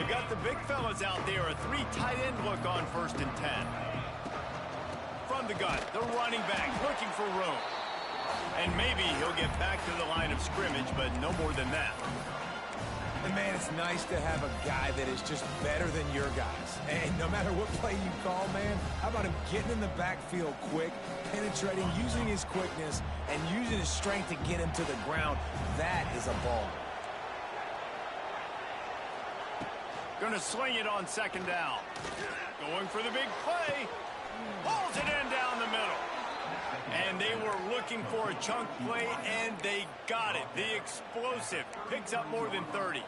They got the big fellas out there, a 3 tight end look on 1st and 10. From the gun, the running back looking for room. And maybe he'll get back to the line of scrimmage, but no more than that. And, man, it's nice to have a guy that is just better than your guys. And no matter what play you call, man, how about him getting in the backfield quick, penetrating, using his quickness, and using his strength to get him to the ground. That is a ball. Going to sling it on 2nd down. Going for the big play. Pulls it in down the middle. And they were looking for a chunk play, and they got it. The explosive picks up more than 30.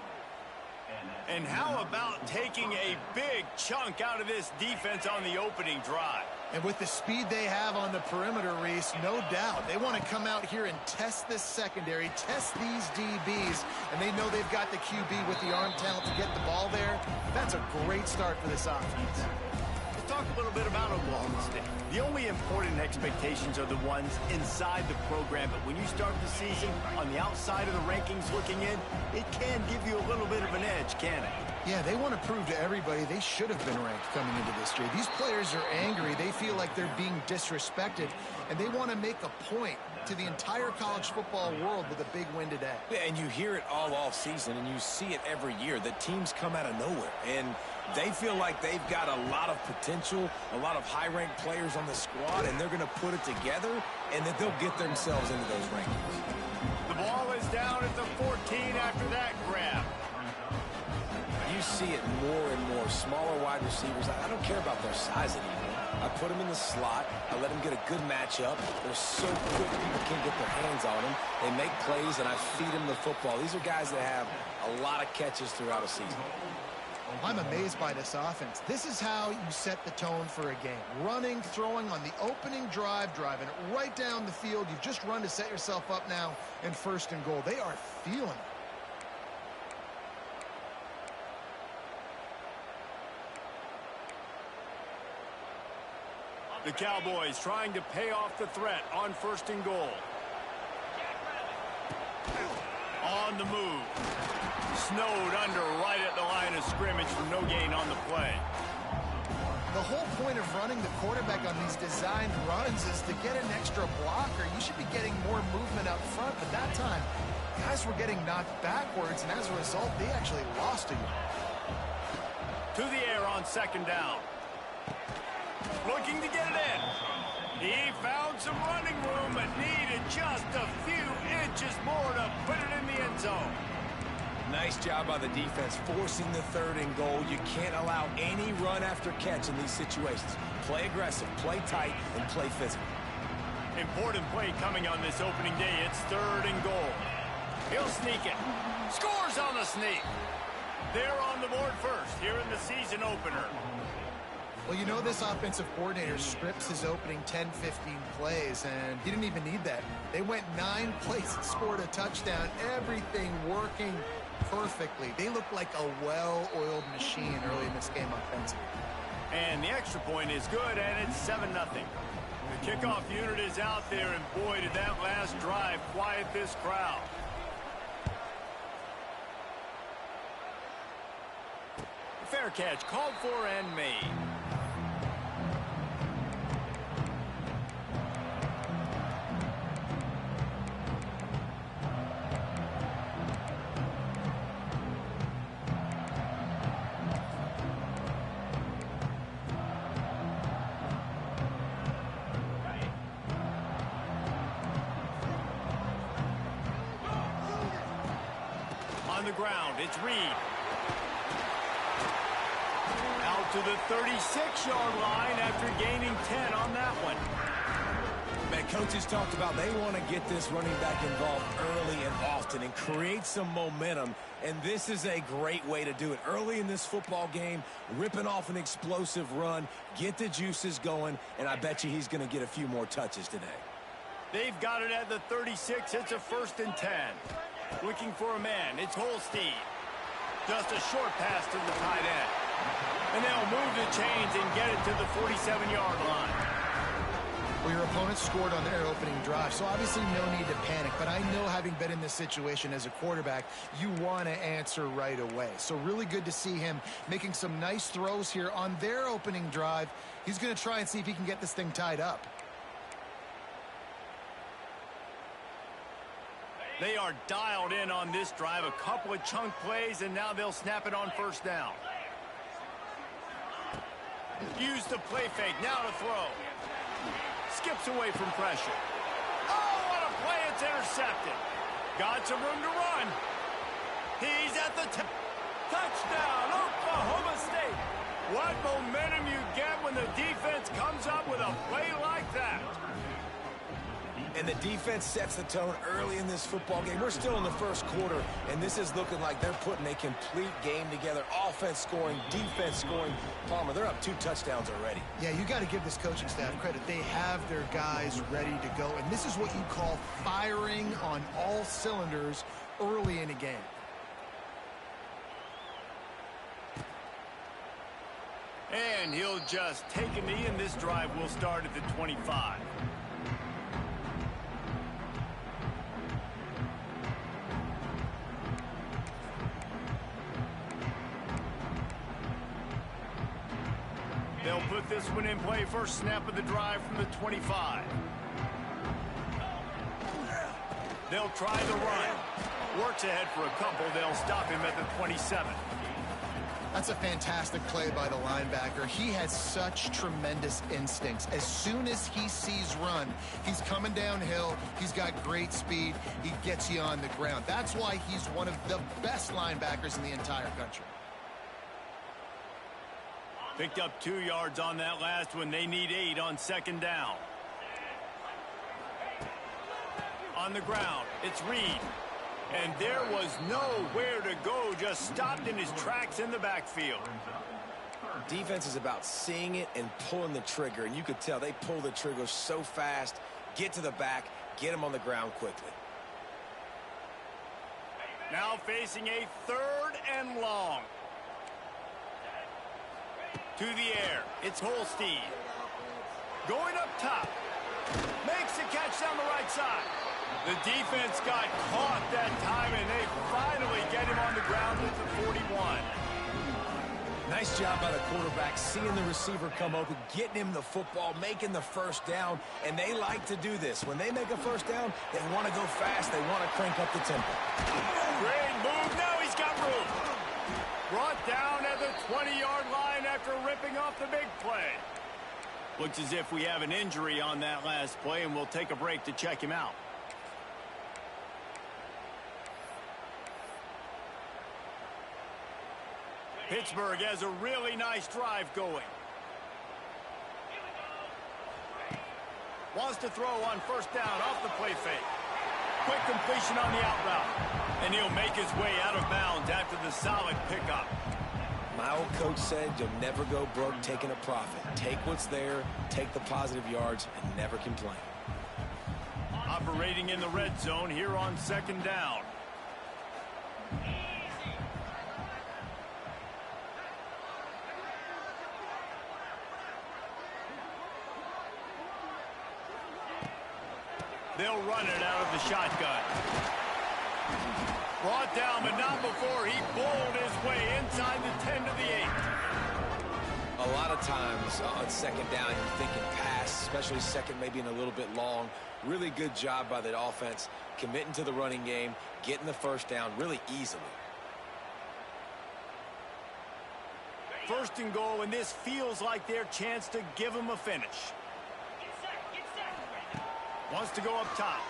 And how about taking a big chunk out of this defense on the opening drive? And with the speed they have on the perimeter, Reese, no doubt, they want to come out here and test this secondary, test these DBs, and they know they've got the QB with the arm talent to get the ball there. That's a great start for this offense. Talk a little bit about Oklahoma State. The only important expectations are the ones inside the program, but when you start the season on the outside of the rankings looking in, it can give you a little bit of an edge, can it? Yeah, they want to prove to everybody they should have been ranked coming into this year. These players are angry. They feel like they're being disrespected, and they want to make a point to the entire college football world with a big win today. Yeah, and you hear it all season, and you see it every year. The teams come out of nowhere, and they feel like they've got a lot of potential, a lot of high-ranked players on the squad, and they're going to put it together, and that they'll get themselves into those rankings. The ball is down at the 14 after that grab. You see it more and more. Smaller wide receivers. I don't care about their size anymore. I put them in the slot. I let them get a good matchup. They're so quick, people can't get their hands on them. They make plays, and I feed them the football. These are guys that have a lot of catches throughout a season. I'm amazed by this offense. This is how you set the tone for a game. Running, throwing on the opening drive, driving it right down the field. You've just run to set yourself up now in 1st and goal. They are feeling it. The Cowboys trying to pay off the threat on 1st and goal. On the move. Snowed under right at the line of scrimmage for no gain on the play. The whole point of running the quarterback on these designed runs is to get an extra blocker. You should be getting more movement up front, but that time, guys were getting knocked backwards, and as a result, they actually lost a yard. To the air on 2nd down. Looking to get it in. He found some running room but needed just a few inches more to put it in the end zone. Nice job by the defense forcing the 3rd and goal. You can't allow any run after catch in these situations. Play aggressive, play tight, and play physical. Important play coming on this opening day. It's 3rd and goal. He'll sneak it. Scores on the sneak. They're on the board first here in the season opener. Well, you know this offensive coordinator scripts his opening 10, 15 plays, and he didn't even need that. They went 9 plays and scored a touchdown. Everything working perfectly. They look like a well-oiled machine early in this game offensively. And the extra point is good, and it's 7-0. The kickoff unit is out there, and boy, did that last drive quiet this crowd. Fair catch called for and made. On the ground, it's Reed. Out to the 36-yard line after gaining 10 on that one. Man, coaches talked about they want to get this running back involved early and often and create some momentum, and this is a great way to do it. Early in this football game, ripping off an explosive run, get the juices going, and I bet you he's going to get a few more touches today. They've got it at the 36. It's a 1st and 10. Looking for a man. It's Holstein. Just a short pass to the tight end. And they'll move the chains and get it to the 47-yard line. Well, your opponent scored on their opening drive, so obviously no need to panic. But I know, having been in this situation as a quarterback, you want to answer right away. So really good to see him making some nice throws here on their opening drive. He's going to try and see if he can get this thing tied up. They are dialed in on this drive. A couple of chunk plays, and now they'll snap it on first down. Use the play fake. Now to throw. Skips away from pressure. Oh, what a play. It's intercepted. Got some room to run. He's at the touchdown, Oklahoma State. What momentum you get when the defense comes up with a play like that. And the defense sets the tone early in this football game. We're still in the first quarter, and this is looking like they're putting a complete game together. Offense scoring, defense scoring. Palmer, they're up 2 touchdowns already. Yeah, you got to give this coaching staff credit. They have their guys ready to go, and this is what you call firing on all cylinders early in a game. And he'll just take a knee, and this drive will start at the 25. They'll put this one in play. First snap of the drive from the 25. They'll try the run. Works ahead for a couple. They'll stop him at the 27. That's a fantastic play by the linebacker. He has such tremendous instincts. As soon as he sees run, he's coming downhill. He's got great speed. He gets you on the ground. That's why he's one of the best linebackers in the entire country. Picked up 2 yards on that last one. They need 8 on second down. On the ground, it's Reed. And there was nowhere to go, just stopped in his tracks in the backfield. Defense is about seeing it and pulling the trigger, and you could tell they pull the trigger so fast, get to the back, get him on the ground quickly. Now facing a 3rd and long. To the air, it's Holstein. Going up top. Makes the catch down the right side. The defense got caught that time, and they finally get him on the ground at the 41. Nice job by the quarterback, seeing the receiver come open, getting him the football, making the first down, and they like to do this. When they make a first down, they want to go fast. They want to crank up the tempo. Great move. Now he's got room. Brought down at the 20-yard line after ripping off the big play. Looks as if we have an injury on that last play, and we'll take a break to check him out. Pittsburgh has a really nice drive going. Wants to throw on first down off the play fake. Quick completion on the out route. And he'll make his way out of bounds after the solid pickup. My old coach said you'll never go broke taking a profit. Take what's there, take the positive yards, and never complain. Operating in the red zone here on second down. They'll run it out of the shotgun. Brought down, but not before he bowled his way inside the 10 to the 8. A lot of times on second down, you're thinking pass, especially second maybe in a little bit long. Really good job by the offense, committing to the running game, getting the first down really easily. First and goal, and this feels like their chance to give them a finish. Wants to go up top.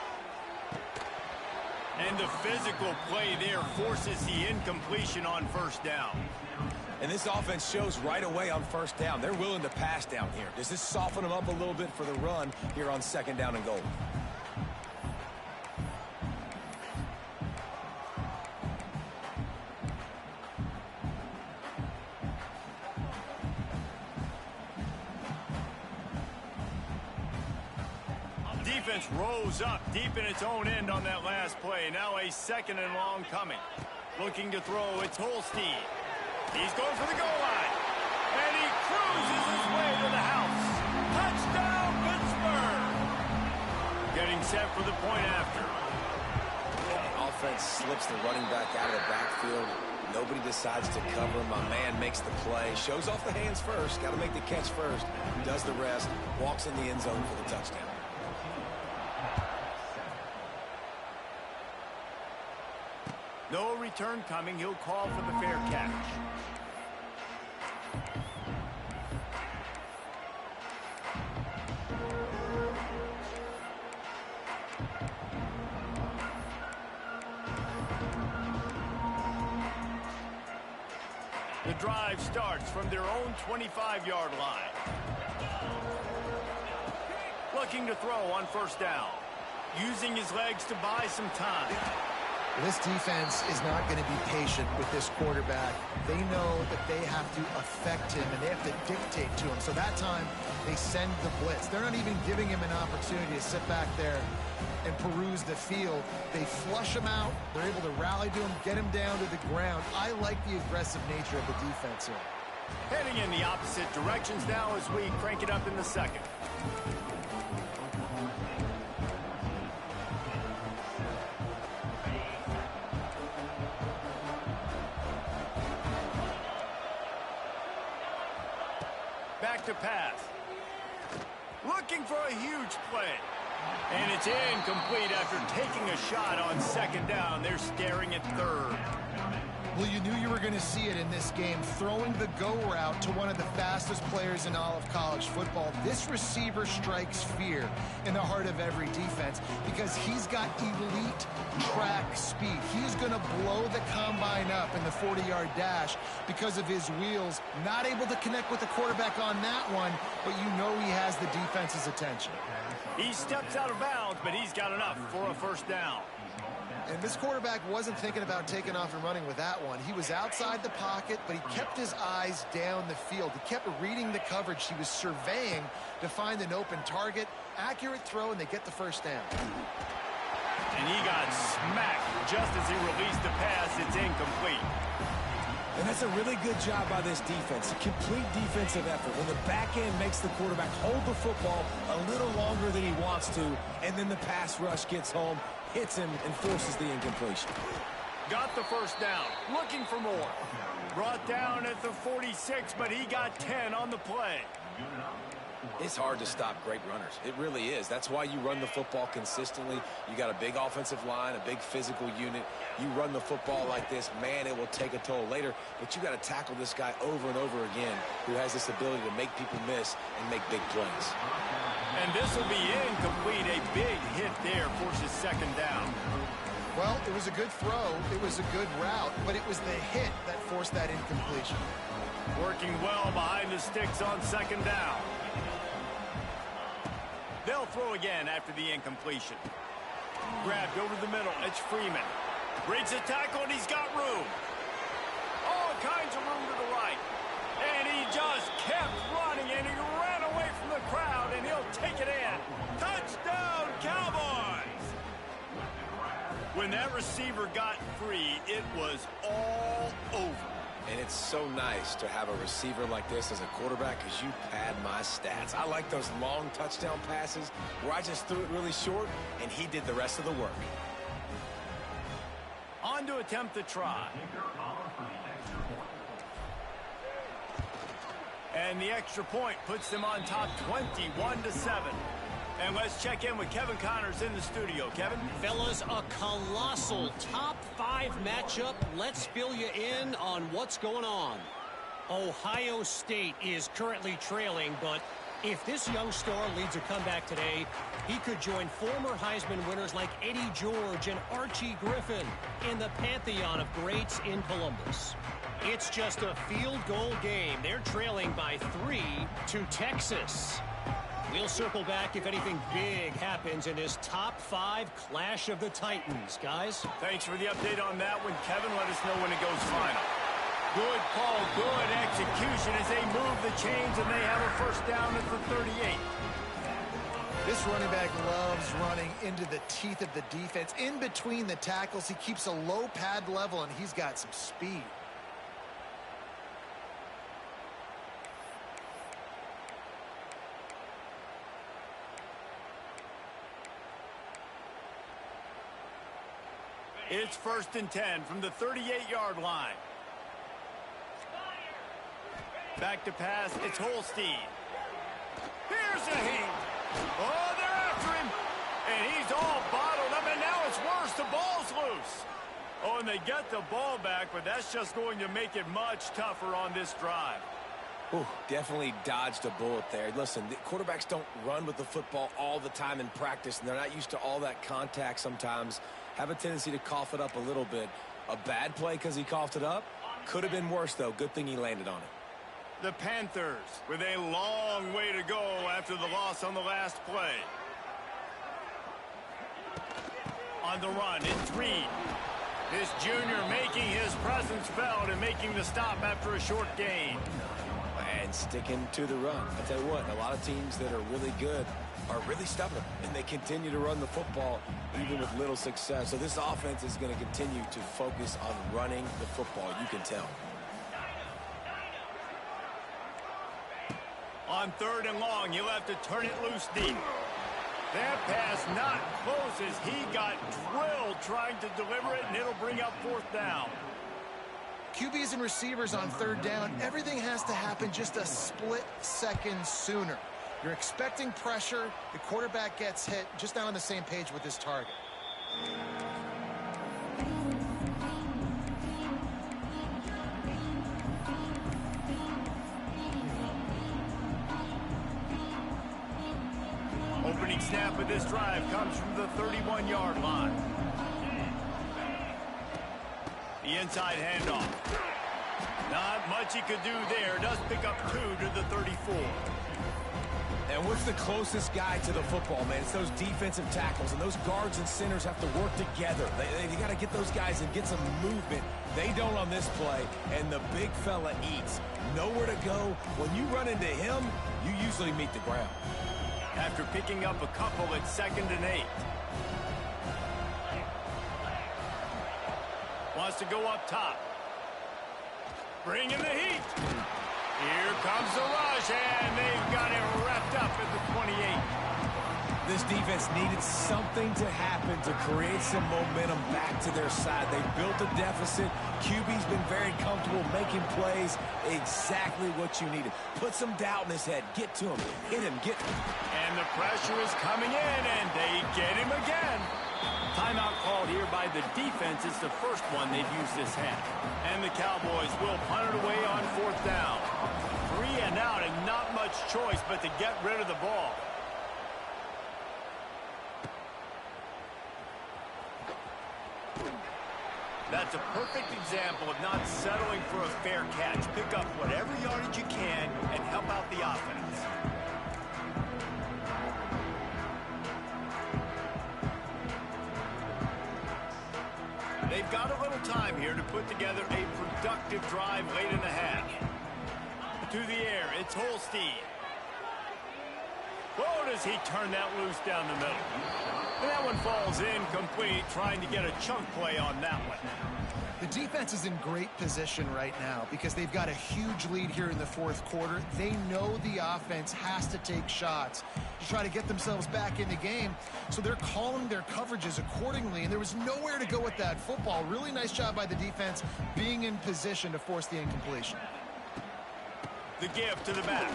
And the physical play there forces the incompletion on first down. And this offense shows right away on first down. They're willing to pass down here. Does this soften them up a little bit for the run here on second down and goal? Defense rose up deep in its own end on that last play. Now a second and long coming. Looking to throw, it's Holstein. He's going for the goal line. And he cruises his way to the house. Touchdown, Pittsburgh! Getting set for the point after. Offense slips the running back out of the backfield. Nobody decides to cover him. My man makes the play. Shows off the hands first. Got to make the catch first. Does the rest. Walks in the end zone for the touchdown. No return coming. He'll call for the fair catch. The drive starts from their own 25-yard line. Looking to throw on first down. Using his legs to buy some time. This defense is not going to be patient with this quarterback. They know that they have to affect him, and they have to dictate to him. So that time, they send the blitz. They're not even giving him an opportunity to sit back there and peruse the field. They flush him out. They're able to rally to him, get him down to the ground. I like the aggressive nature of the defense here. Heading in the opposite directions now as we crank it up in the second. Back to pass. Looking for a huge play. And it's incomplete after taking a shot on second down. They're staring at third. Well, you knew you were going to see it in this game. Throwing the go route to one of the fastest players in all of college football. This receiver strikes fear in the heart of every defense because he's got elite track speed. He's going to blow the combine up in the 40-yard dash because of his wheels. Not able to connect with the quarterback on that one, but you know he has the defense's attention. He steps out of bounds, but he's got enough for a first down. And this quarterback wasn't thinking about taking off and running with that one. He was outside the pocket, but he kept his eyes down the field. He kept reading the coverage. He was surveying to find an open target. Accurate throw, and they get the first down. And he got smacked just as he released the pass. It's incomplete. And that's a really good job by this defense. A complete defensive effort. When the back end makes the quarterback hold the football a little longer than he wants to, and then the pass rush gets home, hits him, and forces the incompletion. Got the first down. Looking for more. Brought down at the 46, but he got 10 on the play. It's hard to stop great runners. It really is. That's why you run the football consistently. You got a big offensive line, a big physical unit. You run the football like this, man, it will take a toll later. But you got to tackle this guy over and over again who has this ability to make people miss and make big plays. And this will be incomplete. A big hit there forces second down. Well, it was a good throw. It was a good route, but it was the hit that forced that incompletion. Working well behind the sticks on second down. They'll throw again after the incompletion. Grabbed over the middle. It's Freeman. Breaks a tackle, and he's got room. All kinds of room to the right. And he just kept running, and he ran away from the crowd, and he'll take it in. Touchdown, Cowboys! When that receiver got free, it was all over. And it's so nice to have a receiver like this as a quarterback because you pad my stats. I like those long touchdown passes where I just threw it really short and he did the rest of the work. On to attempt the try. And the extra point puts them on top 21-7. And let's check in with Kevin Connors in the studio. Kevin? Fellas, a colossal top 5 matchup. Let's fill you in on what's going on. Ohio State is currently trailing, but if this young star leads a comeback today, he could join former Heisman winners like Eddie George and Archie Griffin in the pantheon of greats in Columbus. It's just a field goal game. They're trailing by 3 to Texas. We'll circle back if anything big happens in this top 5 clash of the Titans, guys. Thanks for the update on that one, Kevin. Let us know when it goes final. Good call, good execution as they move the chains, and they have a first down at the 38. This running back loves running into the teeth of the defense. In between the tackles, he keeps a low pad level, and he's got some speed. It's 1st and 10 from the 38-yard line. Back to pass, it's Holstein. Here's a heat. Oh, they're after him. And he's all bottled up, and now it's worse. The ball's loose. Oh, and they get the ball back, but that's just going to make it much tougher on this drive. Ooh, definitely dodged a bullet there. Listen, the quarterbacks don't run with the football all the time in practice, and they're not used to all that contact sometimes. Have a tendency to cough it up a little bit. A bad play because he coughed it up? Could have been worse, though. Good thing he landed on it. The Panthers with a long way to go after the loss on the last play. On the run, it's Reed. This junior making his presence felt and making the stop after a short gain. And sticking to the run. I tell you what, a lot of teams that are really good are really stubborn, and they continue to run the football even with little success. So this offense is going to continue to focus on running the football, you can tell. On 3rd and long, he'll have to turn it loose deep. That pass not close as he got drilled trying to deliver it, and it'll bring up 4th down. QBs and receivers on 3rd down, everything has to happen just a split second sooner. You're expecting pressure, the quarterback gets hit, just not on the same page with his target. Opening snap of this drive comes from the 31-yard line. The inside handoff. Not much he could do there. Does pick up 2 to the 34. And what's the closest guy to the football, man? It's those defensive tackles, and those guards and centers have to work together. They got to get those guys and get some movement. They don't on this play, and the big fella eats. Nowhere to go. When you run into him, you usually meet the ground. After picking up a couple, it's 2nd and 8. Wants to go up top. Bringing the heat. Here comes the rush, and they've got it wrapped up at the 28. This defense needed something to happen to create some momentum back to their side. They built a deficit. QB's been very comfortable making plays. Exactly what you needed. Put some doubt in his head. Get to him. Hit him. Get him. And the pressure is coming in, and they get him again. Timeout called here by the defense. It's the first one they've used this half. And the Cowboys will punt it away on 4th down. 3 and out, and not much choice but to get rid of the ball. That's a perfect example of not settling for a fair catch. Pick up whatever yardage you can and help out the offense. They've got a little time here to put together a productive drive late in the half. To the air, it's Holstein. Oh, does he turn that loose down the middle? And that one falls incomplete, trying to get a chunk play on that one. The defense is in great position right now because they've got a huge lead here in the 4th quarter. They know the offense has to take shots to try to get themselves back in the game, so they're calling their coverages accordingly, and there was nowhere to go with that football. Really nice job by the defense being in position to force the incompletion. The give to the back.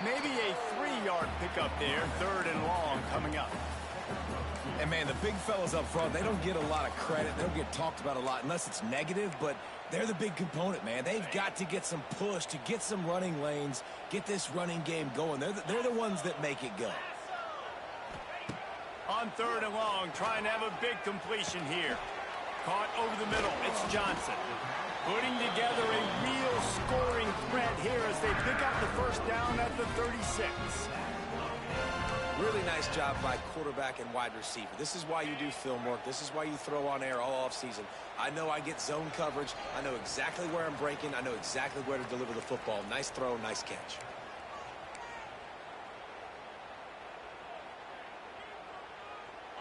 Maybe a 3-yard pickup there, 3rd and long coming up. And, man, the big fellas up front, they don't get a lot of credit. They don't get talked about a lot unless it's negative, but they're the big component, man. They've got to get some push, to get some running lanes, get this running game going. They're the ones that make it go. On 3rd and long, trying to have a big completion here. Caught over the middle. It's Johnson. Putting together a real scoring threat here as they pick up the 1st down at the 36. Really nice job by quarterback and wide receiver. This is why you do film work. This is why you throw on air all offseason. I know I get zone coverage. I know exactly where I'm breaking. I know exactly where to deliver the football. Nice throw, nice catch.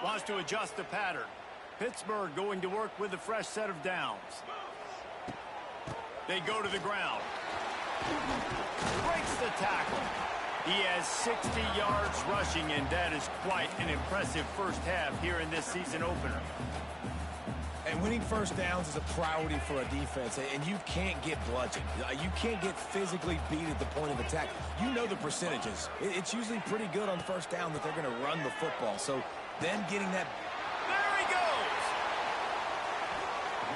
Wants to adjust the pattern. Pittsburgh going to work with a fresh set of downs. They go to the ground. Breaks the tackle. He has 60 yards rushing, and that is quite an impressive first half here in this season opener. winning first downs is a priority for a defense, and you can't get bludgeoned. You can't get physically beat at the point of attack. You know the percentages. It's usually pretty good on first down that they're going to run the football. So then getting that... There he goes!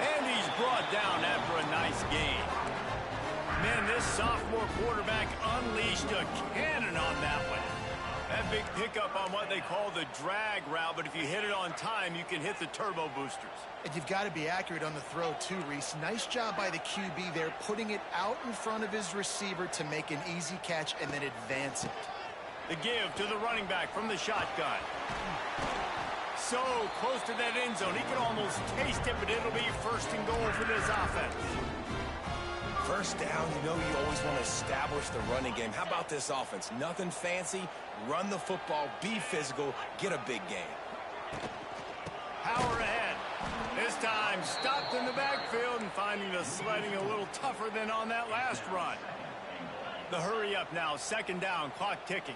And he's brought down after a nice gain. Man, this sophomore quarterback unleashed a cannon on that one. That big pickup on what they call the drag route, but if you hit it on time, you can hit the turbo boosters. And you've got to be accurate on the throw too, Reese. Nice job by the QB there, putting it out in front of his receiver to make an easy catch and then advance it. The give to the running back from the shotgun. So close to that end zone. He can almost taste it, but it'll be first and goal for this offense. First down, you know you always want to establish the running game. How about this offense? Nothing fancy. Run the football, be physical, get a big gain. Power ahead. This time stopped in the backfield and finding the sledding a little tougher than on that last run. The hurry up now, second down, clock ticking.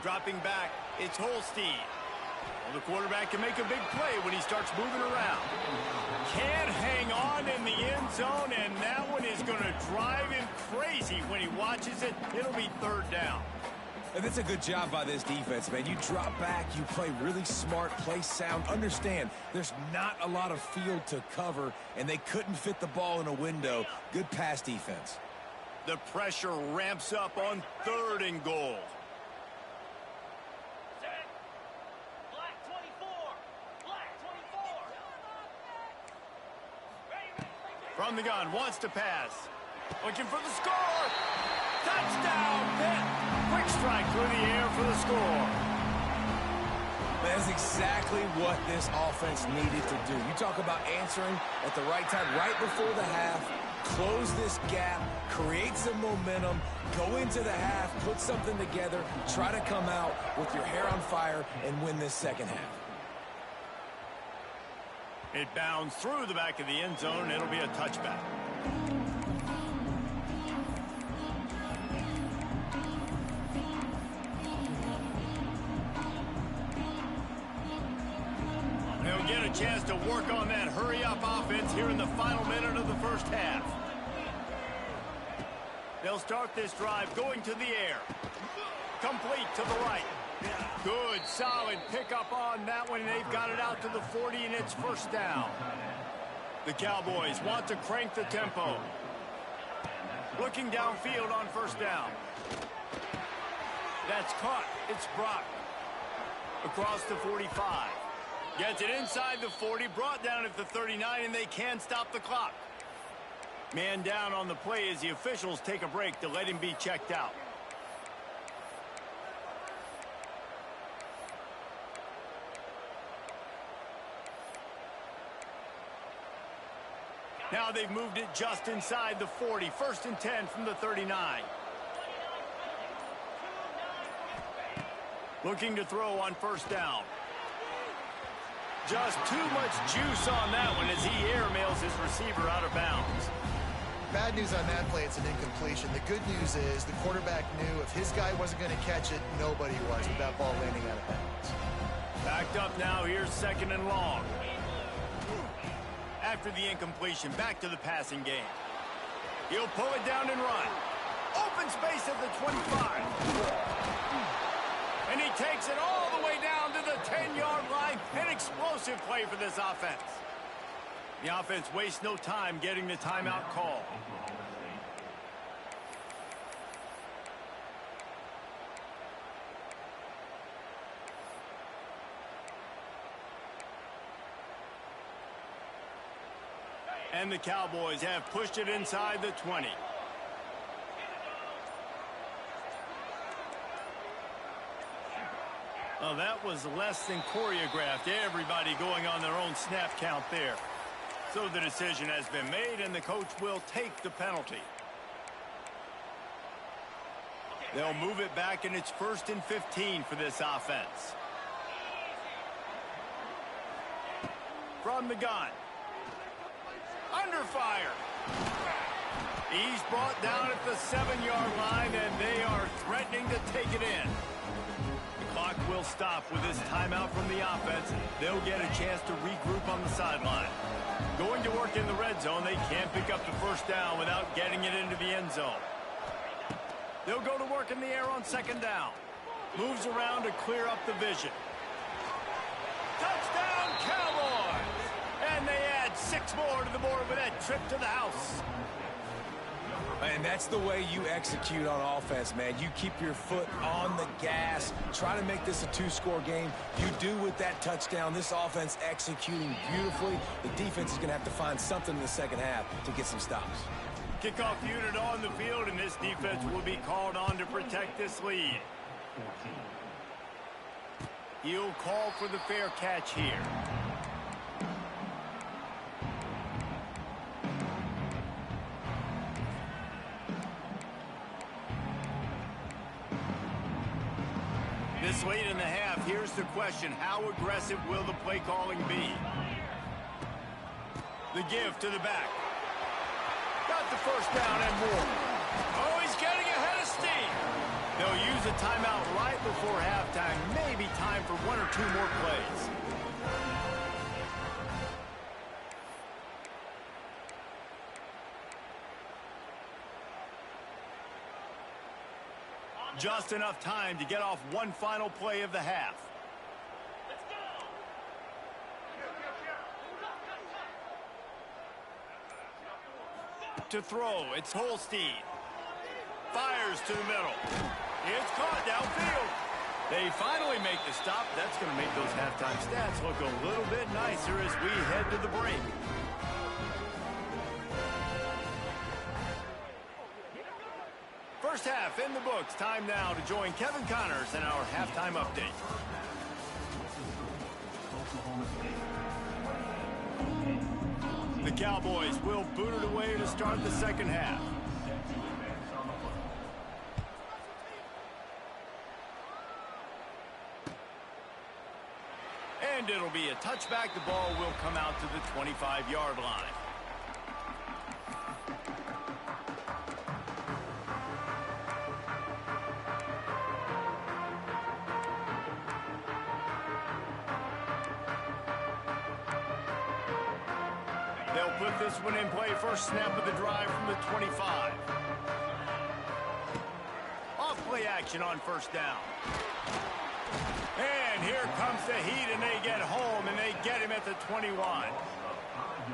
Dropping back, it's Holstein. Well, the quarterback can make a big play when he starts moving around. Can't hang on in the end zone, and that one is going to drive him crazy when he watches it. It'll be third down. And that's a good job by this defense, man. You drop back, you play really smart, play sound. Understand, there's not a lot of field to cover, and they couldn't fit the ball in a window. Good pass defense. The pressure ramps up on third and goal. From the gun, wants to pass. Looking for the score. Touchdown, Pitt. Quick strike through the air for the score. That's exactly what this offense needed to do. You talk about answering at the right time, right before the half, close this gap, create some momentum, go into the half, put something together, try to come out with your hair on fire and win this second half. It bounds through the back of the end zone, and it'll be a touchback. They'll get a chance to work on that hurry-up offense here in the final minute of the first half. They'll start this drive going to the air. Complete to the right. Good, solid pickup on that one. They've got it out to the 40, and it's first down. The Cowboys want to crank the tempo. Looking downfield on first down. That's caught. It's Brock. Across the 45. Gets it inside the 40, brought down at the 39, and they can stop the clock. Man down on the play as the officials take a break to let him be checked out. Now they've moved it just inside the 40. First and 10 from the 39. Looking to throw on first down. Just too much juice on that one as he airmails his receiver out of bounds. Bad news on that play, it's an incompletion. The good news is the quarterback knew if his guy wasn't going to catch it, nobody was with that ball landing out of bounds. Backed up now, here's second and long. After the incompletion, back to the passing game. He'll pull it down and run. Open space at the 25. And he takes it all the way down to the 10-yard line. An explosive play for this offense. The offense wastes no time getting the timeout call. And the Cowboys have pushed it inside the 20. Well, that was less than choreographed. Everybody going on their own snap count there. So the decision has been made, and the coach will take the penalty. They'll move it back, and it's first and 15 for this offense. From the gun. Under fire. He's brought down at the 7-yard line, and they are threatening to take it in. The clock will stop with this timeout from the offense. They'll get a chance to regroup on the sideline. Going to work in the red zone, they can't pick up the first down without getting it into the end zone. They'll go to work in the air on second down. Moves around to clear up the vision. Touchdown, Cowboys! And they add 6 more to the board with that trip to the house. And that's the way you execute on offense, man. You keep your foot on the gas. Try to make this a 2-score game. You do with that touchdown. This offense executing beautifully. The defense is going to have to find something in the second half to get some stops. Kickoff unit on the field, and this defense will be called on to protect this lead. He'll call for the fair catch here. This late in the half, here's the question. How aggressive will the play calling be? The give to the back. Got the first down and more. Oh, he's getting ahead of steam. They'll use a timeout right before halftime. Maybe time for 1 or 2 more plays. Just enough time to get off one final play of the half. To throw, it's Holstein. Fires to the middle. It's caught downfield. They finally make the stop. That's going to make those halftime stats look a little bit nicer as we head to the break. First half in the books. Time now to join Kevin Connors in our halftime update. The Cowboys will boot it away to start the second half. And it'll be a touchback. The ball will come out to the 25-yard line. They'll put this one in play. First snap of the drive from the 25. Off play action on first down. And here comes the heat, and they get home, and they get him at the 21.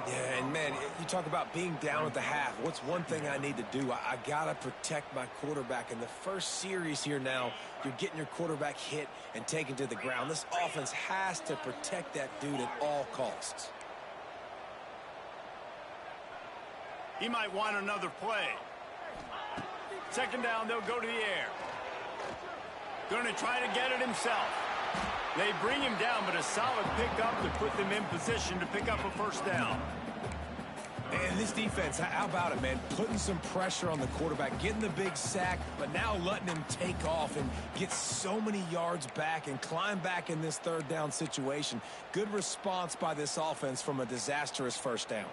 Yeah, and man, you talk about being down at the half. What's one thing I need to do? I got to protect my quarterback. In the first series here now, you're getting your quarterback hit and taken to the ground. This offense has to protect that dude at all costs. He might want another play. Second down, they'll go to the air. Going to try to get it himself. They bring him down, but a solid pickup to put them in position to pick up a first down. And this defense, how about it, man? Putting some pressure on the quarterback, getting the big sack, but now letting him take off and get so many yards back and climb back in this third down situation. Good response by this offense from a disastrous first down.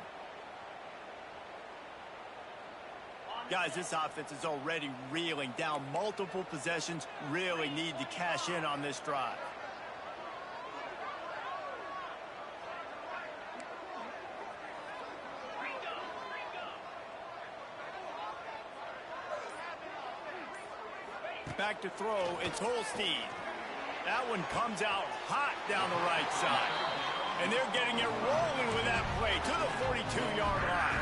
Guys, this offense is already reeling down multiple possessions. Really need to cash in on this drive. Back to throw, it's Holstein. That one comes out hot down the right side. And they're getting it rolling with that play to the 42-yard line.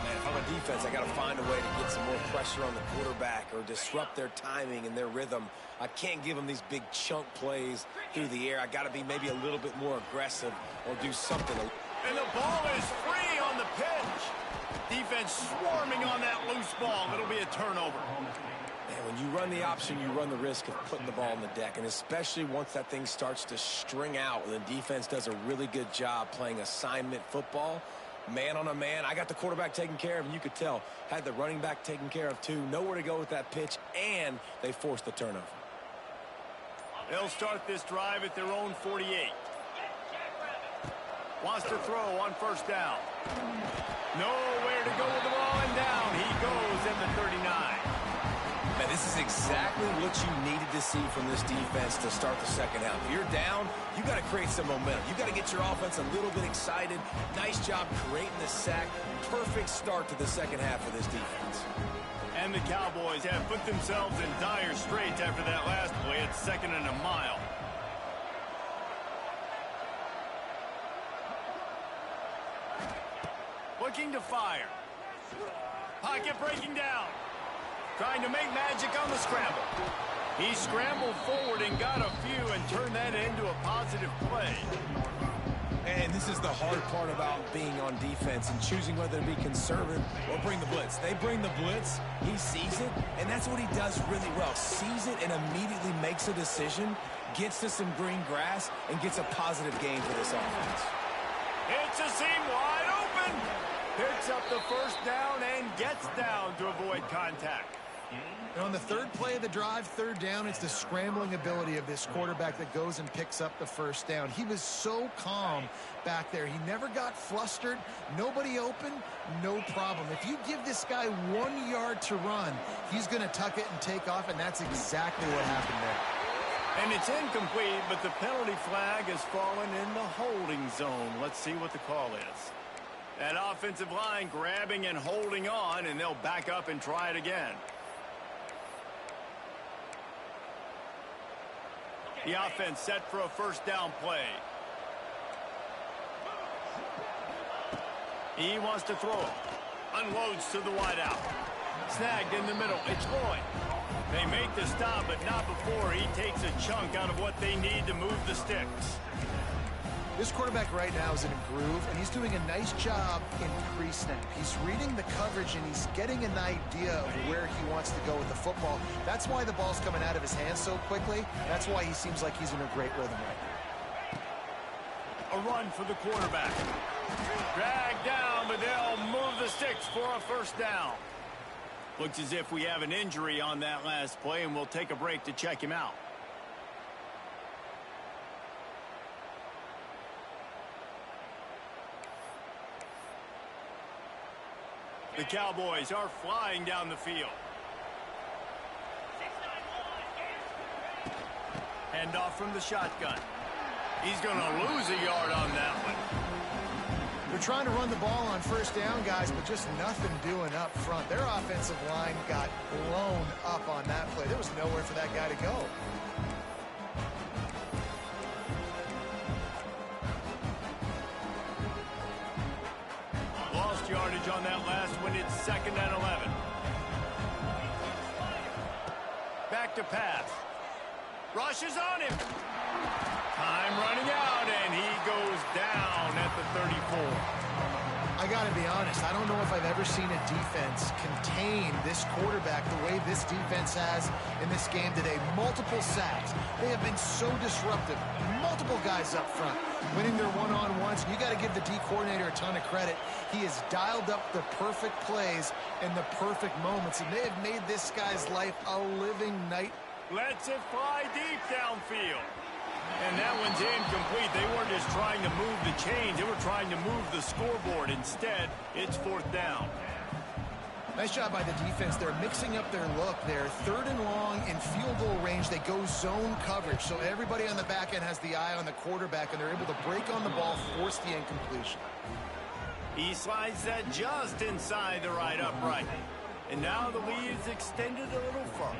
Man, if I'm a defense, I got to find a way to get some more pressure on the quarterback or disrupt their timing and their rhythm. I can't give them these big chunk plays through the air. I got to be maybe a little bit more aggressive or do something. And the ball is free on the pitch. Defense swarming on that loose ball. It'll be a turnover. Man, when you run the option, you run the risk of putting the ball on the deck, and especially once that thing starts to string out, and the defense does a really good job playing assignment football, man on a man. I got the quarterback taken care of, and you could tell, had the running back taken care of too. Nowhere to go with that pitch, and they forced the turnover. They'll start this drive at their own 48. Wants to throw on first down. Nowhere to go with the ball, and down he goes at the 39. Man, this is exactly what you needed to see from this defense to start the second half. If you're down, you got to create some momentum. You got to get your offense a little bit excited. Nice job creating the sack. Perfect start to the second half of this defense. And the Cowboys have put themselves in dire straits after that last play at 2nd and a mile. Looking to fire. Pocket breaking down. Trying to make magic on the scramble. He scrambled forward and got a few and turned that into a positive play. And this is the hard part about being on defense and choosing whether to be conservative or bring the blitz. They bring the blitz, he sees it, and that's what he does really well. Sees it and immediately makes a decision, gets to some green grass, and gets a positive gain for this offense. It's a seam wide open. Picks up the first down and gets down to avoid contact. And on the third play of the drive, third down, it's the scrambling ability of this quarterback that goes and picks up the first down. He was so calm back there. He never got flustered. Nobody open, no problem. If you give this guy 1 yard to run, he's going to tuck it and take off, and that's exactly what happened there. And it's incomplete, but the penalty flag has fallen in the holding zone. Let's see what the call is. That offensive line grabbing and holding on, and they'll back up and try it again. The offense set for a first down play. He wants to throw it. Unloads to the wideout. Snagged in the middle. It's Lloyd. They make the stop, but not before he takes a chunk out of what they need to move the sticks. This quarterback right now is in a groove, and he's doing a nice job in pre-snap. He's reading the coverage, and he's getting an idea of where he wants to go with the football. That's why the ball's coming out of his hands so quickly. That's why he seems like he's in a great rhythm right now. A run for the quarterback. Dragged down, but they'll move the sticks for a first down. Looks as if we have an injury on that last play, and we'll take a break to check him out. The Cowboys are flying down the field. Hand off from the shotgun. He's going to lose a yard on that one. They're trying to run the ball on first down, guys, but just nothing doing up front. Their offensive line got blown up on that play. There was nowhere for that guy to go. Lost yardage on that last one. It's 2nd and 11. Back to pass. Rushes on him. Time running out, and he goes down at the 34. I got to be honest, I don't know if I've ever seen a defense contain this quarterback the way this defense has in this game today. Multiple sacks. They have been so disruptive. Multiple guys up front winning their one-on-ones. You got to give the D coordinator a ton of credit. He has dialed up the perfect plays and the perfect moments, and they have made this guy's life a living night. Lets it fly deep downfield. And that one's incomplete. They weren't just trying to move the chains. They were trying to move the scoreboard. Instead, it's 4th down. Nice job by the defense. They're mixing up their look. They're 3rd and long in field goal range. They go zone coverage. So everybody on the back end has the eye on the quarterback, and they're able to break on the ball, force the incompletion. He slides that just inside the right upright. And now the lead is extended a little further.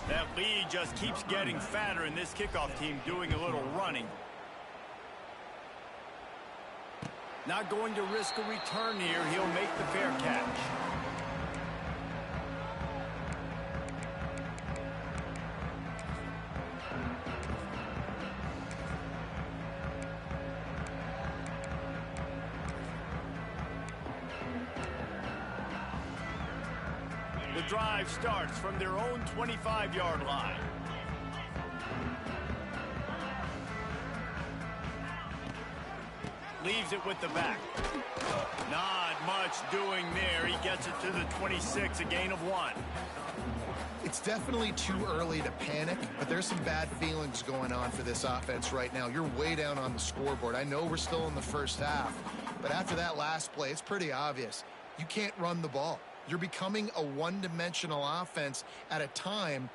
That lead just keeps getting fatter, and this kickoff team doing a little running. Not going to risk a return here. He'll make the fair catch. The drive starts from their own 25-yard line. Leaves it with the back. Not much doing there. He gets it to the 26, a gain of 1. It's definitely too early to panic, but there's some bad feelings going on for this offense right now. You're way down on the scoreboard. I know we're still in the first half, but after that last play, it's pretty obvious. You can't run the ball. You're becoming a one-dimensional offense at a time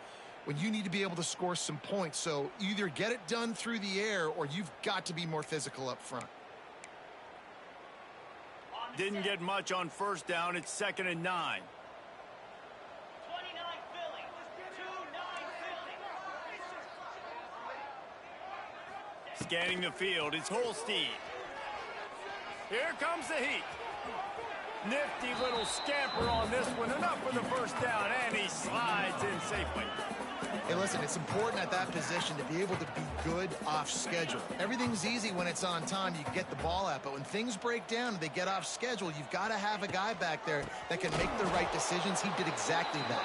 when you need to be able to score some points. So either get it done through the air or you've got to be more physical up front. Didn't get much on first down. It's 2nd and 9. Scanning the field, it's Holstein. Here comes the heat. Nifty little scamper on this one. Enough for the first down, and he slides in safely. Hey, listen, it's important at that position to be able to be good off schedule. Everything's easy when it's on time. You get the ball out. But when things break down and they get off schedule, you've got to have a guy back there that can make the right decisions. He did exactly that.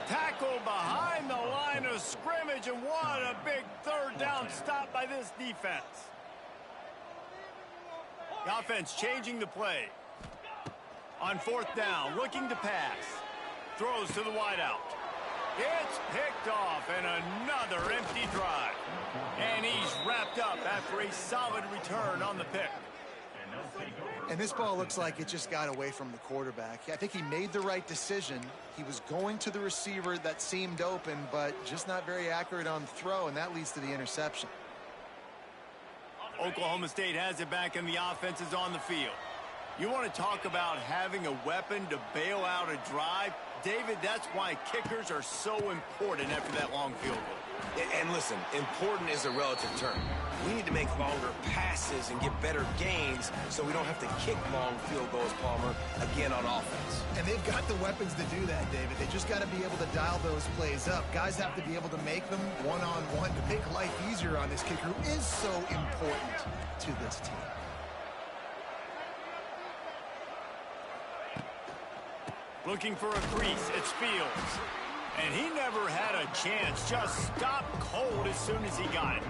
Tackle behind the line of scrimmage, and what a big third down stop by this defense. The offense changing the play. On 4th down, looking to pass. Throws to the wideout. It's picked off, and another empty drive. And he's wrapped up after a solid return on the pick. And this ball looks like it just got away from the quarterback. I think he made the right decision. He was going to the receiver that seemed open, but just not very accurate on the throw, and that leads to the interception. Oklahoma State has it back, and the offense is on the field. You want to talk about having a weapon to bail out a drive? David, that's why kickers are so important after that long field goal. And listen, important is a relative term. We need to make longer passes and get better gains so we don't have to kick long field goals, Palmer, again on offense. And they've got the weapons to do that, David. They just got to be able to dial those plays up. Guys have to be able to make them one-on-one to make life easier on this kicker, who is so important to this team. Looking for a crease, it's Fields. And he never had a chance, just stopped cold as soon as he got it.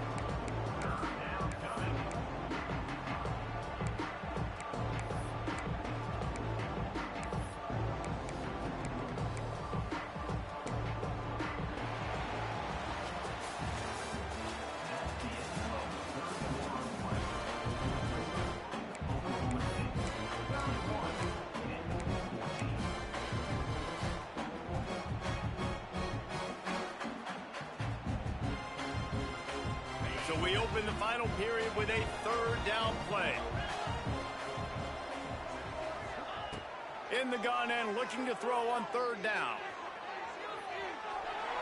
So we open the final period with a 3rd down play. In the gun and looking to throw on 3rd down.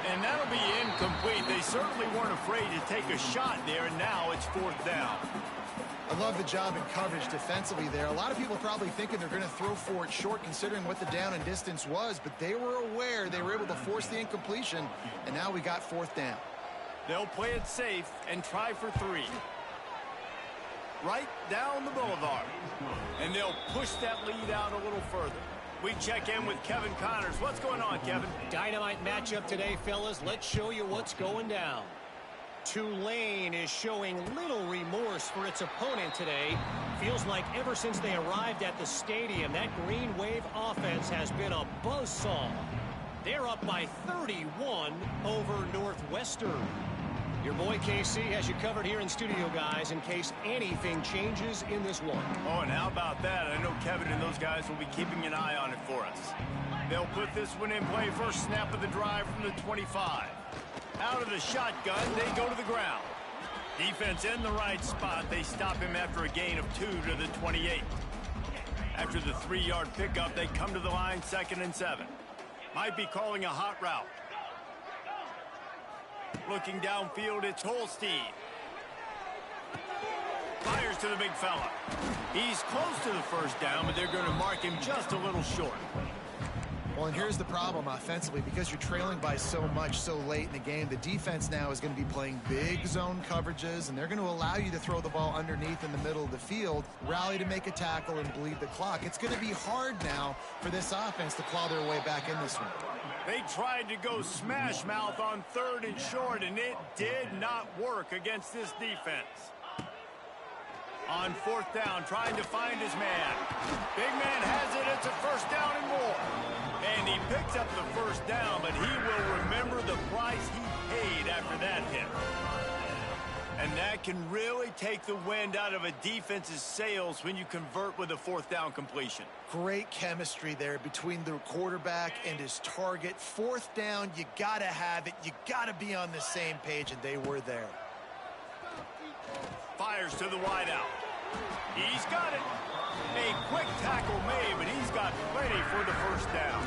And that'll be incomplete. They certainly weren't afraid to take a shot there, and now it's 4th down. I love the job in coverage defensively there. A lot of people probably thinking they're going to throw for it short considering what the down and distance was, but they were aware. They were able to force the incompletion, and now we got 4th down. They'll play it safe and try for 3. Right down the boulevard. And they'll push that lead out a little further. We check in with Kevin Connors. What's going on, Kevin? Dynamite matchup today, fellas. Let's show you what's going down. Tulane is showing little remorse for its opponent today. Feels like ever since they arrived at the stadium, that Green Wave offense has been a buzzsaw. They're up by 31 over Northwestern. Your boy KC has you covered here in studio, guys, in case anything changes in this one. Oh, and how about that? I know Kevin and those guys will be keeping an eye on it for us. They'll put this one in play. First snap of the drive from the 25. Out of the shotgun, they go to the ground. Defense in the right spot. They stop him after a gain of 2 to the 28. After the 3-yard pickup, they come to the line, 2nd and 7. Might be calling a hot route. Looking downfield, it's Holstein. Fires to the big fella. He's close to the first down, but they're going to mark him just a little short. Well, and here's the problem offensively. Because you're trailing by so much so late in the game, the defense now is going to be playing big zone coverages, and they're going to allow you to throw the ball underneath in the middle of the field, rally to make a tackle, and bleed the clock. It's going to be hard now for this offense to claw their way back in this one. They tried to go smash mouth on 3rd and short, and it did not work against this defense. On 4th down, trying to find his man. Big man has it. It's a first down and more. And he picks up the first down, but he will remember the price he paid after that hit. And that can really take the wind out of a defense's sails when you convert with a fourth down completion. Great chemistry there between the quarterback and his target. Fourth down, you got to have it. You got to be on the same page, and they were there. Fires to the wideout. He's got it. A quick tackle made, but he's got plenty for the first down.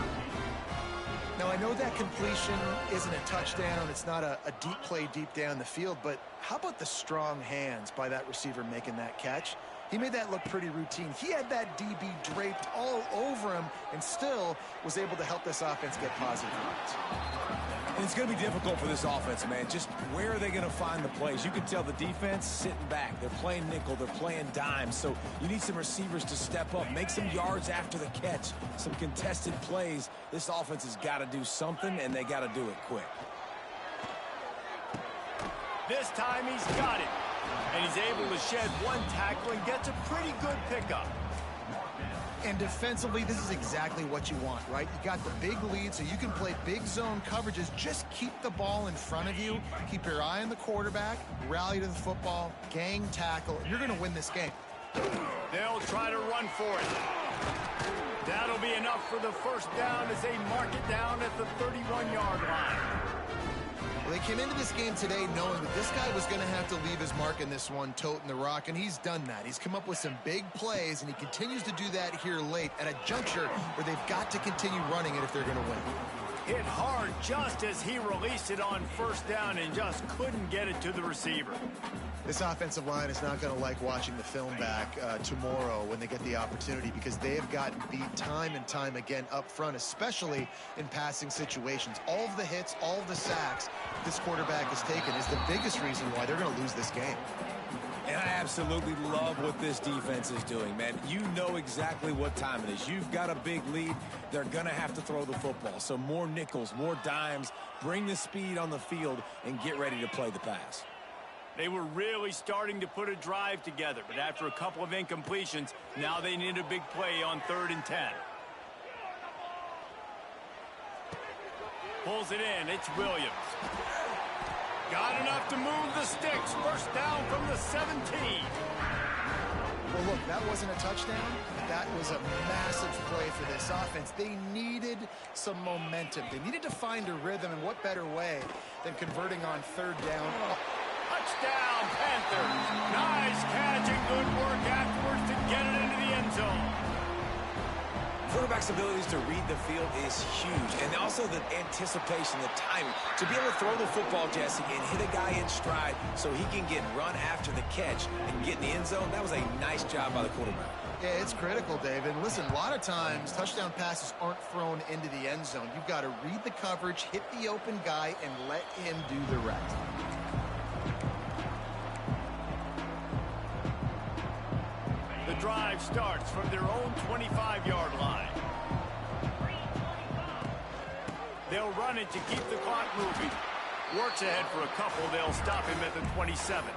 Now, I know that completion isn't a touchdown. It's not a deep play deep down the field, but how about the strong hands by that receiver making that catch? He made that look pretty routine. He had that DB draped all over him and still was able to help this offense get positive yards. And it's going to be difficult for this offense, man. Just where are they going to find the plays? You can tell the defense sitting back. They're playing nickel. They're playing dime. So you need some receivers to step up, make some yards after the catch, some contested plays. This offense has got to do something, and they got to do it quick. This time he's got it. And he's able to shed one tackle and gets a pretty good pickup. And defensively, this is exactly what you want, right? You got the big lead, so you can play big zone coverages. Just keep the ball in front of you. Keep your eye on the quarterback. Rally to the football. Gang tackle. And you're going to win this game. They'll try to run for it. That'll be enough for the first down as they mark it down at the 31-yard line. Well, they came into this game today knowing that this guy was going to have to leave his mark in this one, toting the rock, and he's done that. He's come up with some big plays, and he continues to do that here late at a juncture where they've got to continue running it if they're going to win. Hit hard just as he released it on first down and just couldn't get it to the receiver. This offensive line is not going to like watching the film back tomorrow when they get the opportunity, because they have gotten beat time and time again up front, especially in passing situations. All of the hits, all of the sacks this quarterback has taken is the biggest reason why they're going to lose this game. And I absolutely love what this defense is doing, man. You know exactly what time it is. You've got a big lead. They're going to have to throw the football. So more nickels, more dimes, bring the speed on the field, and get ready to play the pass. They were really starting to put a drive together, but after a couple of incompletions, now they need a big play on 3rd and 10. Pulls it in. It's Williams. Got enough to move the sticks. First down from the 17. Well, look, that wasn't a touchdown. That was a massive play for this offense. They needed some momentum. They needed to find a rhythm, and what better way than converting on 3rd down. Touchdown, Panthers. Nice catch and good work afterwards to get it into the end zone. Quarterback's abilities to read the field is huge, and also the anticipation, the timing. To be able to throw the football, Jesse, and hit a guy in stride so he can get run after the catch and get in the end zone, that was a nice job by the quarterback. Yeah, it's critical, David. Listen, a lot of times touchdown passes aren't thrown into the end zone. You've got to read the coverage, hit the open guy, and let him do the rest. The drive starts from their own 25-yard line. They'll run it to keep the clock moving. Works ahead for a couple. They'll stop him at the 27.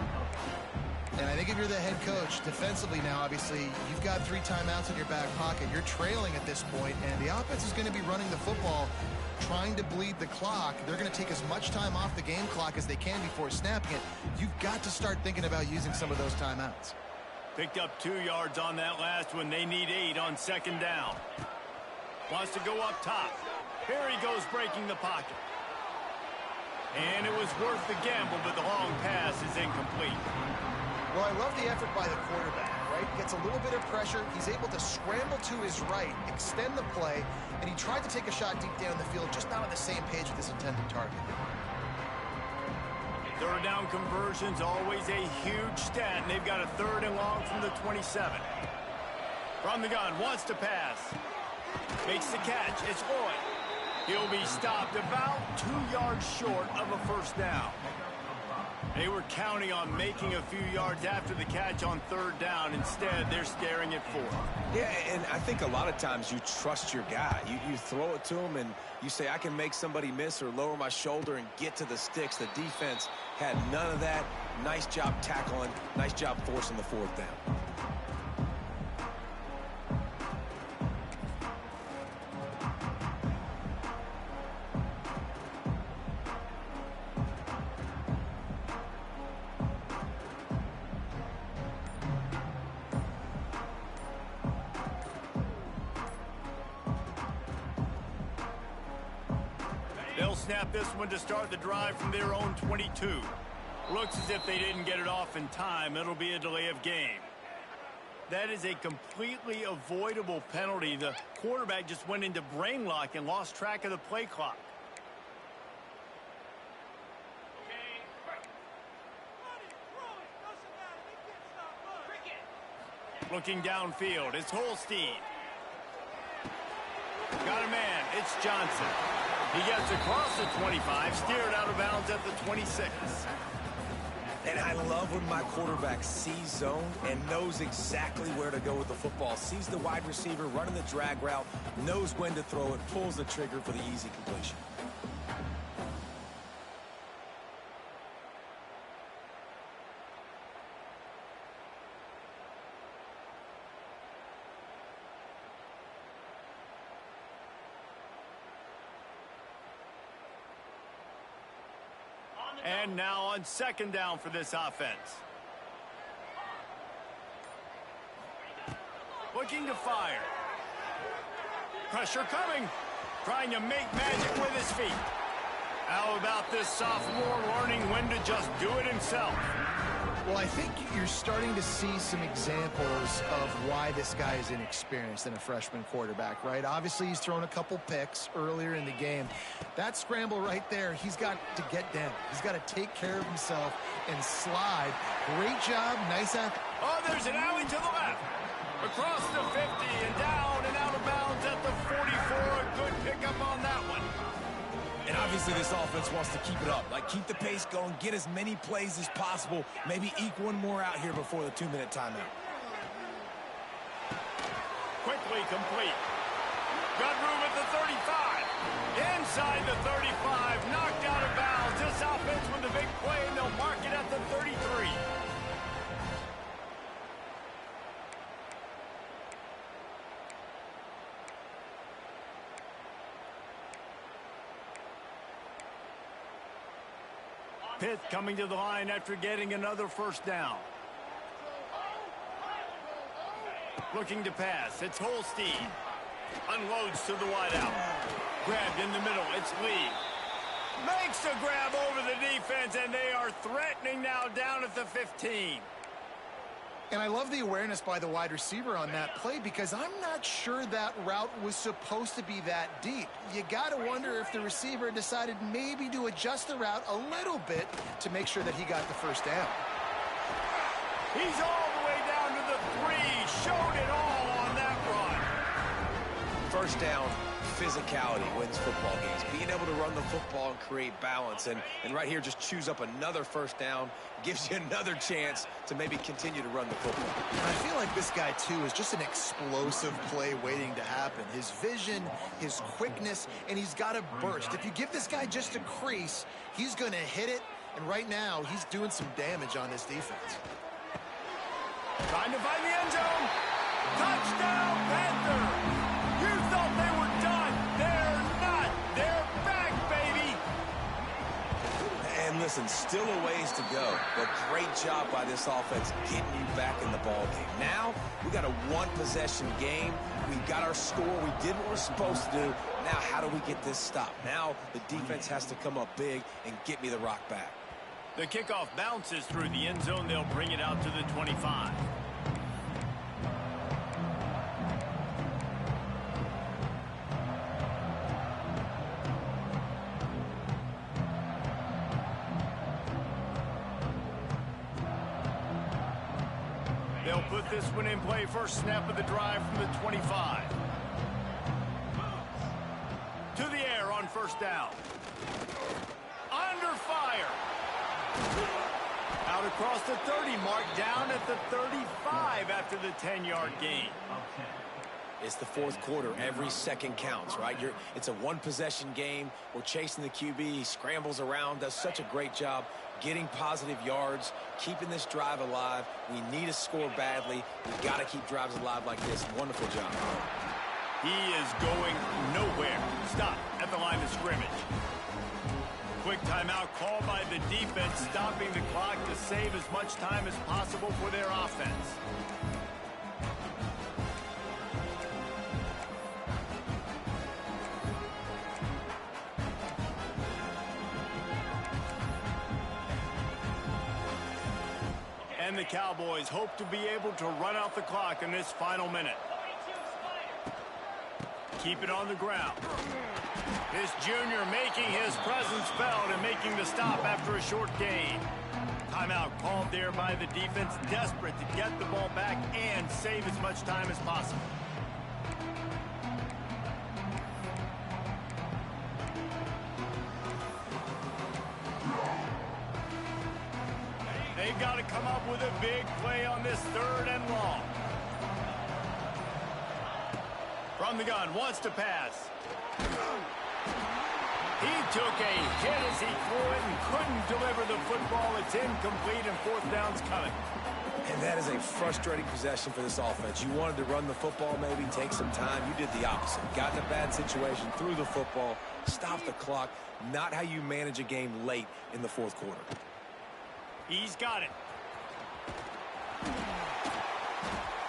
And I think if you're the head coach, defensively now, obviously, you've got 3 timeouts in your back pocket. You're trailing at this point, and the offense is going to be running the football, trying to bleed the clock. They're going to take as much time off the game clock as they can before snapping it. You've got to start thinking about using some of those timeouts. Picked up 2 yards on that last one. They need 8 on 2nd down. Wants to go up top. Here he goes breaking the pocket. And it was worth the gamble, but the long pass is incomplete. Well, I love the effort by the quarterback, right? Gets a little bit of pressure. He's able to scramble to his right, extend the play, and he tried to take a shot deep down the field, just not on the same page with his intended target. 3rd down conversions, always a huge stat, and they've got a 3rd and long from the 27. From the gun, wants to pass. Makes the catch. It's Boyd. He'll be stopped about 2 yards short of a first down. They were counting on making a few yards after the catch on 3rd down. Instead, they're staring at 4th. Yeah, and I think a lot of times you trust your guy. You throw it to him, and you say, I can make somebody miss or lower my shoulder and get to the sticks. The defense had none of that. Nice job tackling. Nice job forcing the 4th down. snap this one to start the drive from their own 22. Looks as if they didn't get it off in time. It'll be a delay of game. That is a completely avoidable penalty. The quarterback just went into brain lock and lost track of the play clock. Looking downfield, it's Holstein. Got a man, it's Johnson. He gets across the 25, steered out of bounds at the 26. And I love when my quarterback sees zone and knows exactly where to go with the football. Sees the wide receiver running the drag route, knows when to throw it, pulls the trigger for the easy completion. And now on second down for this offense. Looking to fire. Pressure coming. Trying to make magic with his feet. How about this sophomore learning when to just do it himself? Well, I think you're starting to see some examples of why this guy is inexperienced in a freshman quarterback, right? Obviously, he's thrown a couple picks earlier in the game. That scramble right there, he's got to get down. He's got to take care of himself and slide. Great job. Nice athlete. Oh, there's an alley to the left. Across the 50 and down and out of bounds at the 44. A good pickup on that one. And obviously this offense wants to keep it up. Like, keep the pace going, get as many plays as possible, maybe eke one more out here before the 2-minute timeout. Quickly complete. Got room at the 35. Inside the 35, knocked out of bounds. This offense with a big play, and they'll mark it at the 33. Pitt coming to the line after getting another first down. Looking to pass. It's Holstein. Unloads to the wideout. Grabbed in the middle. It's Lee. Makes a grab over the defense, and they are threatening now down at the 15. And I love the awareness by the wide receiver on that play because I'm not sure that route was supposed to be that deep. You got to wonder if the receiver decided maybe to adjust the route a little bit to make sure that he got the first down. He's all the way down to the 3. Showed it all on that run. First down, physicality wins football games. Being able to run the football and create balance. And right here, just choose up another first down. Gives you another chance to maybe continue to run the football. I feel like this guy, too, is just an explosive play waiting to happen. His vision, his quickness, and he's got to burst. If you give this guy just a crease, he's going to hit it. And right now, he's doing some damage on this defense. Trying to find the end zone. Touchdown, Panther. You thought they were done. They're not. They're back, baby. And listen, still a ways to go, but great job by this offense getting you back in the ball game. Now, we got a one-possession game. We got our score. We did what we're supposed to do. Now, how do we get this stopped? Now, the defense has to come up big and get me the rock back. The kickoff bounces through the end zone. They'll bring it out to the 25. They'll put this one in play. First snap of the drive from the 25. To the air on first down. Under fire. Out across the 30 mark, down at the 35 after the 10-yard gain. It's the fourth quarter. Every second counts, right? It's a one-possession game. We're chasing the QB. He scrambles around, does such a great job getting positive yards, keeping this drive alive. We need a score badly. We've got to keep drives alive like this. Wonderful job. He is going nowhere. Stop at the line of scrimmage. Quick timeout called by the defense, stopping the clock to save as much time as possible for their offense. And the Cowboys hope to be able to run out the clock in this final minute. Keep it on the ground. This junior making his presence felt and making the stop after a short gain. Timeout called there by the defense, desperate to get the ball back and save as much time as possible. They've got to come up with a big play on this 3rd and long. From the gun, wants to pass. He took a hit as he threw it and couldn't deliver the football. It's incomplete and 4th down's coming. And that is a frustrating possession for this offense. You wanted to run the football, maybe take some time. You did the opposite. Got in a bad situation, threw the football, stopped the clock. Not how you manage a game late in the 4th quarter. He's got it.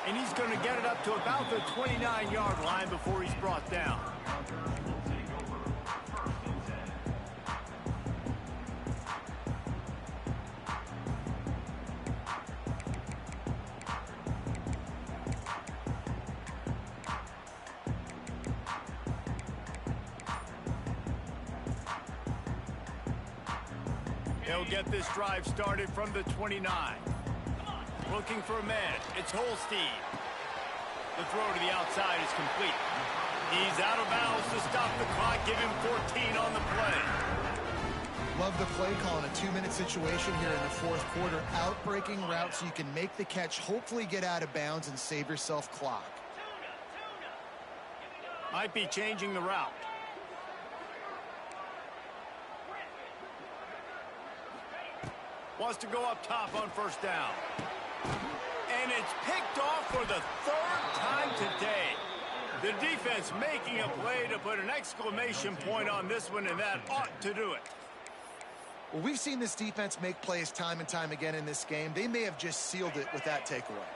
And he's going to get it up to about the 29-yard line before he's brought down. He'll get this drive started from the 29. Looking for a man. It's Holstein. The throw to the outside is complete. He's out of bounds to stop the clock. Give him 14 on the play. Love the play call in a 2-minute situation here in the 4th quarter. Out-breaking route so you can make the catch, hopefully get out of bounds and save yourself clock. Might be changing the route. Wants to go up top on 1st down. And it's picked off for the 3rd time today. The defense making a play to put an exclamation point on this one, and that ought to do it. Well, we've seen this defense make plays time and time again in this game. They may have just sealed it with that takeaway.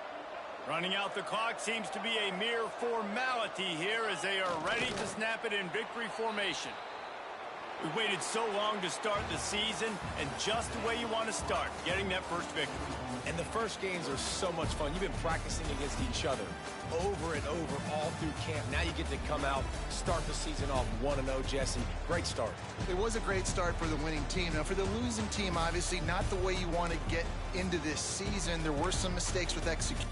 Running out the clock seems to be a mere formality here as they are ready to snap it in victory formation. We waited so long to start the season, and just the way you want to start, getting that first victory. And the first games are so much fun. You've been practicing against each other over and over all through camp. Now you get to come out, start the season off 1-0, Jesse. Great start. It was a great start for the winning team. Now, for the losing team, obviously not the way you want to get into this season. There were some mistakes with execution.